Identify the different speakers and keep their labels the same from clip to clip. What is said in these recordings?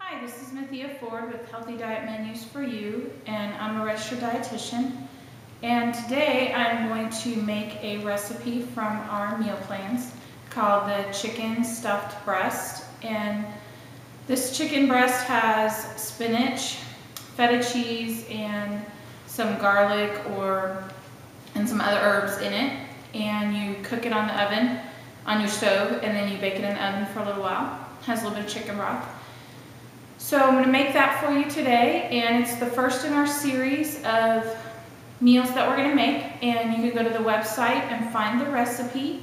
Speaker 1: Hi, this is Mathia Ford with Healthy Diet Menus for You, and I'm a registered dietitian. And today I'm going to make a recipe from our meal plans called the chicken stuffed breast. And this chicken breast has spinach, feta cheese, and some garlic and some other herbs in it. And you cook it on the oven, on your stove, and then you bake it in the oven for a little while. It has a little bit of chicken broth. So I'm going to make that for you today, and it's the first in our series of meals that we're going to make, and you can go to the website and find the recipe.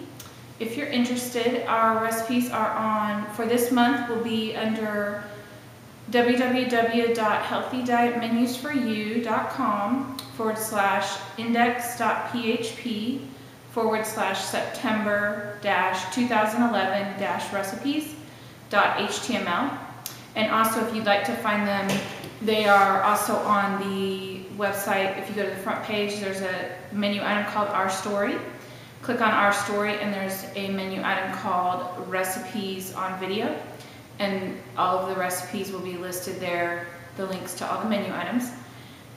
Speaker 1: If you're interested, our recipes are on, for this month, will be under www.healthydietmenus4you.com/index.php/september-2011-recipes.html. And also, if you'd like to find them, they are also on the website. If you go to the front page, there's a menu item called Our Story. Click on Our Story, and there's a menu item called Recipes on Video. And all of the recipes will be listed there, the links to all the menu items.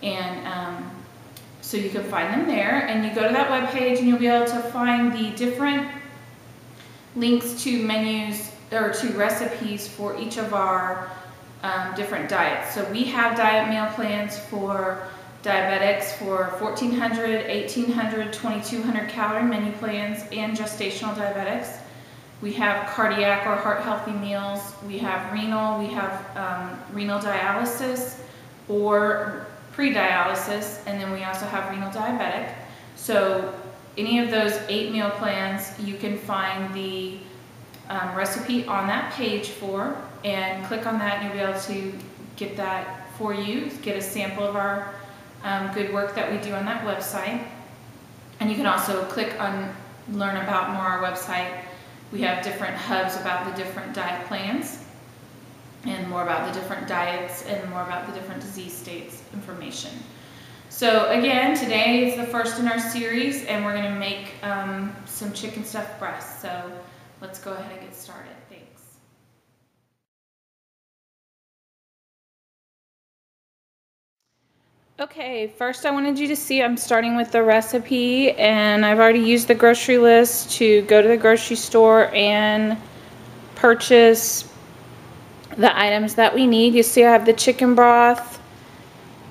Speaker 1: And so you can find them there. And you go to that web page, and you'll be able to find the different links to menus or to recipes for each of our different diets. So we have diet meal plans for diabetics for 1,400, 1,800, 2,200 calorie menu plans, and gestational diabetics. We have cardiac or heart healthy meals. We have renal. We have renal dialysis or pre-dialysis, and then we also have renal diabetic. So any of those 8 meal plans, you can find the recipe on that page for, and click on that and you'll be able to get that for you, get a sample of our good work that we do on that website. And you can also click on learn about more on our website. We have different hubs about the different diet plans and more about the different diets and more about the different disease states information. So again, today is the first in our series, and we're going to make some chicken stuffed breast. So let's go ahead and get started. Thanks. Okay, first I wanted you to see I'm starting with the recipe, and I've already used the grocery list to go to the grocery store and purchase the items that we need. You see I have the chicken broth,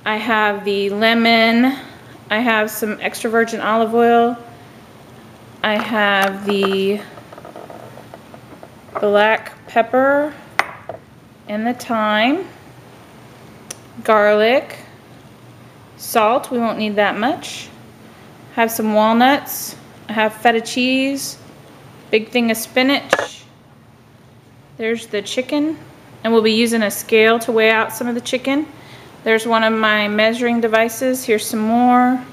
Speaker 1: I have the lemon, I have some extra virgin olive oil, I have the black pepper and the thyme, garlic, salt, we won't need that much. I have some walnuts, I have feta cheese, big thing of spinach. There's the chicken, and we'll be using a scale to weigh out some of the chicken. There's one of my measuring devices. Here's some more.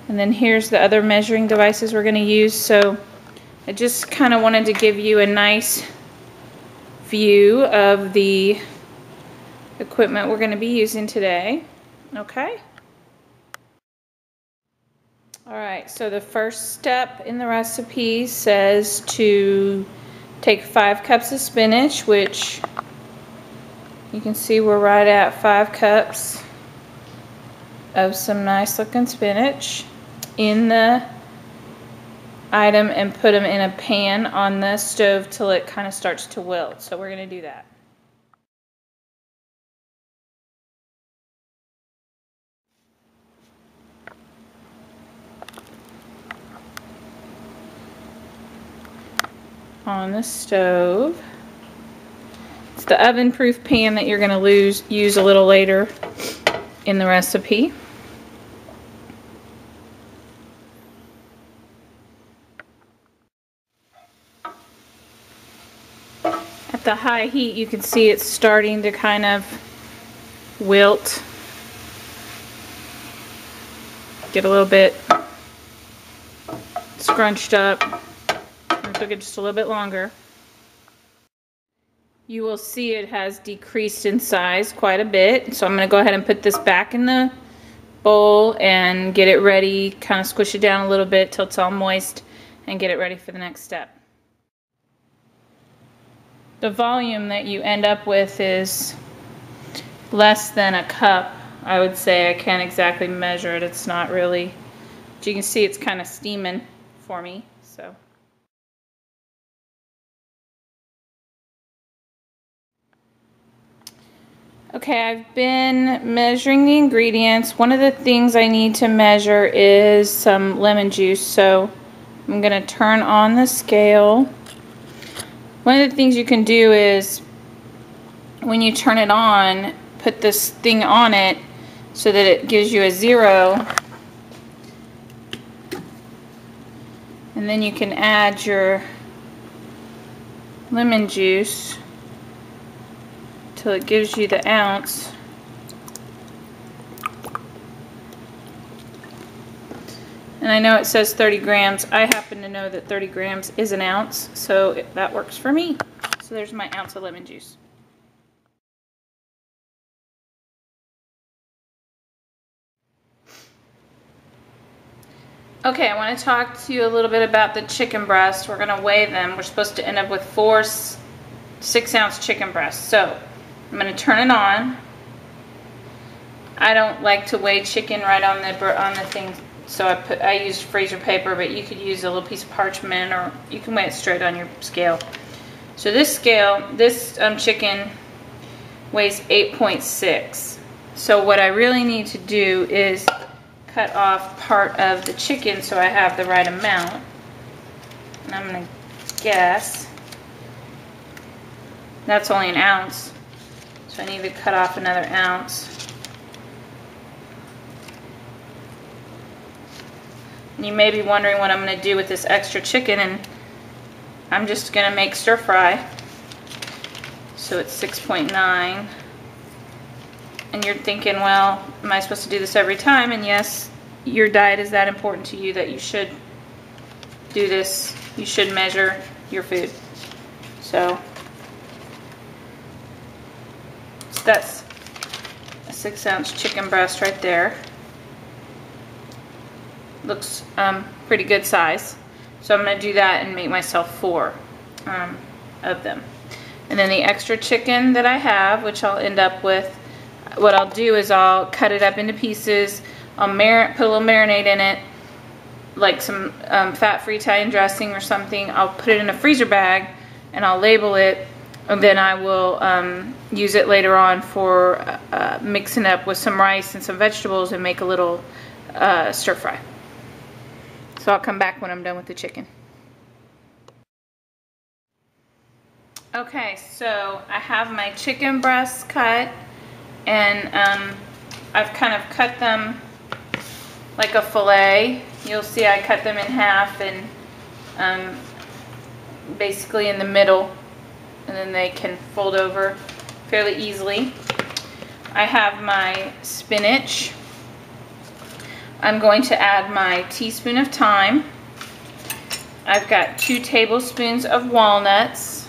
Speaker 1: And then here's the other measuring devices we're going to use. So I just kind of wanted to give you a nice view of the equipment we're going to be using today. Okay? Alright, so the first step in the recipe says to take 5 cups of spinach, which you can see we're right at 5 cups of some nice looking spinach in the item, and put them in a pan on the stove till it kind of starts to wilt. So we're going to do that. On the stove. It's the oven-proof pan that you're going to use a little later in the recipe. At the high heat, you can see it's starting to kind of wilt. Get a little bit scrunched up. Cook it just a little bit longer. You will see it has decreased in size quite a bit. So I'm going to go ahead and put this back in the bowl and get it ready, kind of squish it down a little bit till it's all moist, and get it ready for the next step. the volume that you end up with is less than a cup, I would say. I can't exactly measure it. It's not really, as you can see, it's kind of steaming for me, so. Okay, I've been measuring the ingredients. One of the things I need to measure is some lemon juice, so I'm gonna turn on the scale. One of the things you can do is, when you turn it on, put this thing on it so that it gives you a 0. And then you can add your lemon juice till it gives you the ounce. And I know it says 30 grams. I happen to know that 30 grams is an ounce, so that works for me. So there's my ounce of lemon juice. Okay, I want to talk to you a little bit about the chicken breasts. We're going to weigh them. We're supposed to end up with 4 6-ounce chicken breasts. So I'm going to turn it on. I don't like to weigh chicken right on the thing, so I use freezer paper, but you could use a little piece of parchment, or you can weigh it straight on your scale. So this chicken weighs 8.6. So what I really need to do is cut off part of the chicken so I have the right amount. And I'm going to guess that's only an ounce, so I need to cut off another ounce. And you may be wondering what I'm going to do with this extra chicken, and I'm just going to make stir fry. So it's 6.9. And you're thinking, well, am I supposed to do this every time? And yes, your diet is that important to you that you should do this. You should measure your food. So that's a 6-ounce chicken breast right there. Looks pretty good size. So I'm going to do that and make myself 4 of them. And then the extra chicken that I have, which I'll end up with, what I'll do is I'll cut it up into pieces. I'll put a little marinade in it, like some fat-free Italian dressing or something. I'll put it in a freezer bag and I'll label it, and then I will use it later on for mixing it up with some rice and some vegetables and make a little stir fry. So I'll come back when I'm done with the chicken. Okay, so I have my chicken breasts cut, and I've kind of cut them like a fillet. You'll see I cut them in half and basically in the middle, and then they can fold over fairly easily. I have my spinach. I'm going to add my teaspoon of thyme. I've got 2 tablespoons of walnuts.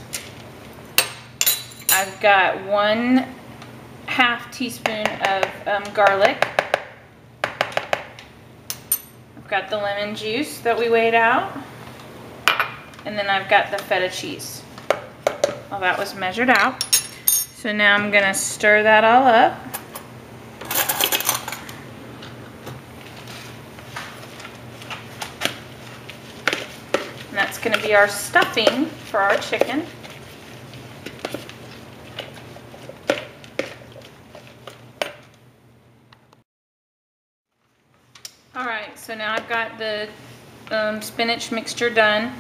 Speaker 1: I've got 1/2 teaspoon of garlic. I've got the lemon juice that we weighed out. And then I've got the feta cheese. Well, that was measured out. So now I'm going to stir that all up. And that's going to be our stuffing for our chicken. Alright, so now I've got the spinach mixture done,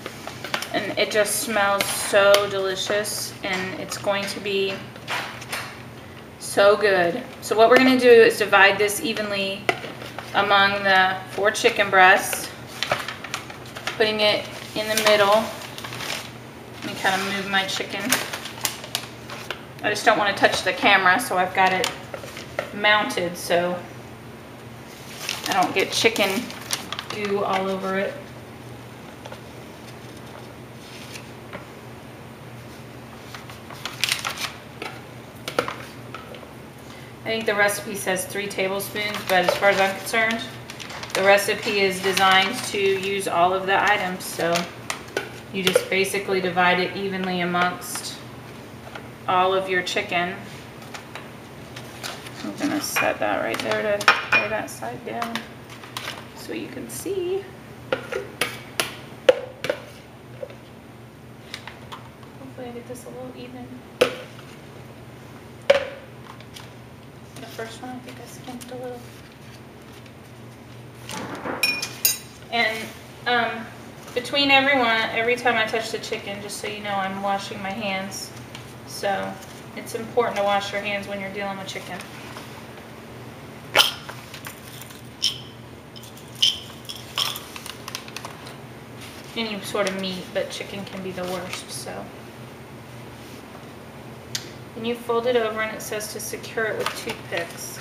Speaker 1: and it just smells so delicious, and it's going to be so good. So what we're going to do is divide this evenly among the 4 chicken breasts, putting it in the middle. Let me kind of move my chicken. I just don't want to touch the camera, so I've got it mounted so I don't get chicken goo all over it. I think the recipe says 3 tablespoons, but as far as I'm concerned, the recipe is designed to use all of the items, so you just basically divide it evenly amongst all of your chicken. I'm gonna set that right there to lay that side down so you can see. Hopefully I get this a little even. The first one I think I skimped a little. And between every time I touch the chicken, just so you know, I'm washing my hands. So it's important to wash your hands when you're dealing with chicken. Any sort of meat, but chicken can be the worst. So then you fold it over, and it says to secure it with toothpicks.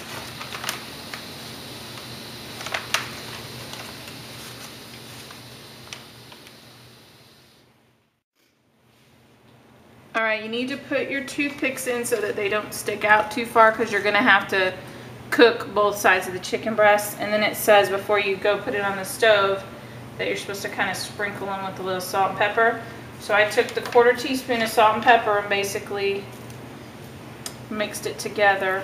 Speaker 1: All right, you need to put your toothpicks in so that they don't stick out too far, because you're gonna have to cook both sides of the chicken breast. And then it says before you go put it on the stove that you're supposed to kind of sprinkle them with a little salt and pepper. So I took the 1/4 teaspoon of salt and pepper and basically mixed it together.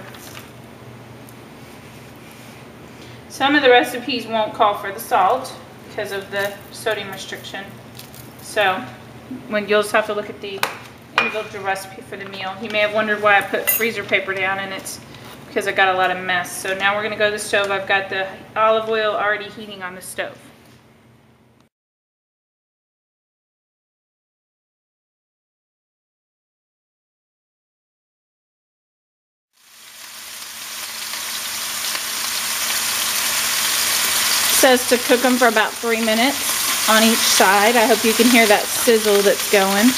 Speaker 1: Some of the recipes won't call for the salt because of the sodium restriction. So you'll just have to look at the individual recipe for the meal. You may have wondered why I put freezer paper down, and it's because I got a lot of mess. So now we're gonna go to the stove. I've got the olive oil already heating on the stove. It says to cook them for about 3 minutes on each side. I hope you can hear that sizzle that's going.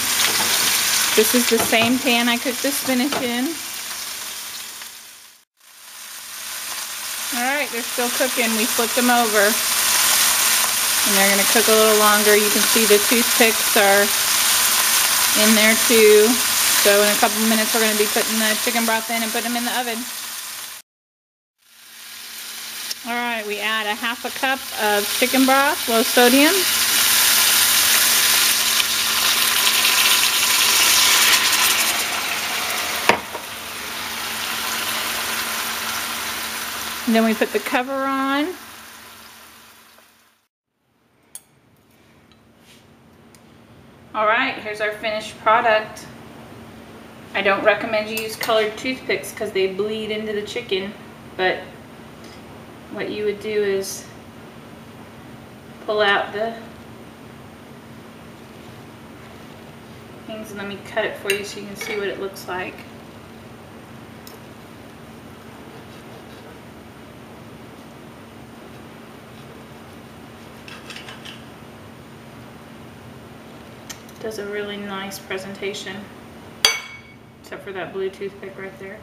Speaker 1: This is the same pan I cooked the spinach in. Alright, they're still cooking. We flipped them over. And they're going to cook a little longer. You can see the toothpicks are in there too. So in a couple minutes we're going to be putting the chicken broth in and putting them in the oven. Alright, we add a 1/2 cup of chicken broth, low sodium. And then we put the cover on. All right, here's our finished product. I don't recommend you use colored toothpicks because they bleed into the chicken, but what you would do is pull out the things, and let me cut it for you so you can see what it looks like. Does a really nice presentation, except for that blue toothpick right there.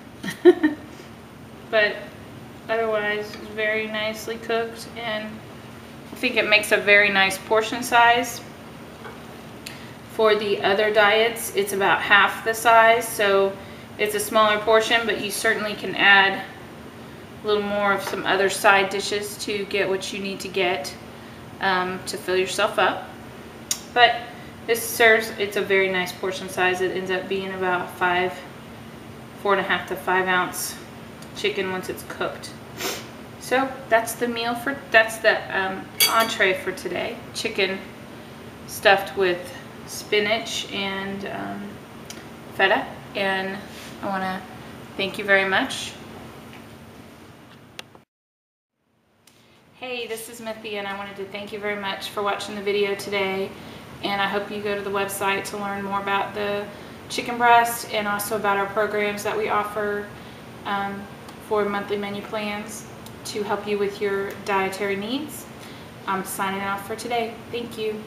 Speaker 1: But otherwise, it's very nicely cooked, and I think it makes a very nice portion size. For the other diets, it's about half the size, so it's a smaller portion, but you certainly can add a little more of some other side dishes to get what you need to get to fill yourself up. But it's a very nice portion size. It ends up being about 4.5 to 5 ounce chicken once it's cooked. So that's the meal that's the entree for today. Chicken stuffed with spinach and feta. And I want to thank you very much. Hey, this is Mithy, and I wanted to thank you very much for watching the video today. And I hope you go to the website to learn more about the chicken breast and also about our programs that we offer for monthly menu plans to help you with your dietary needs. I'm signing off for today. Thank you.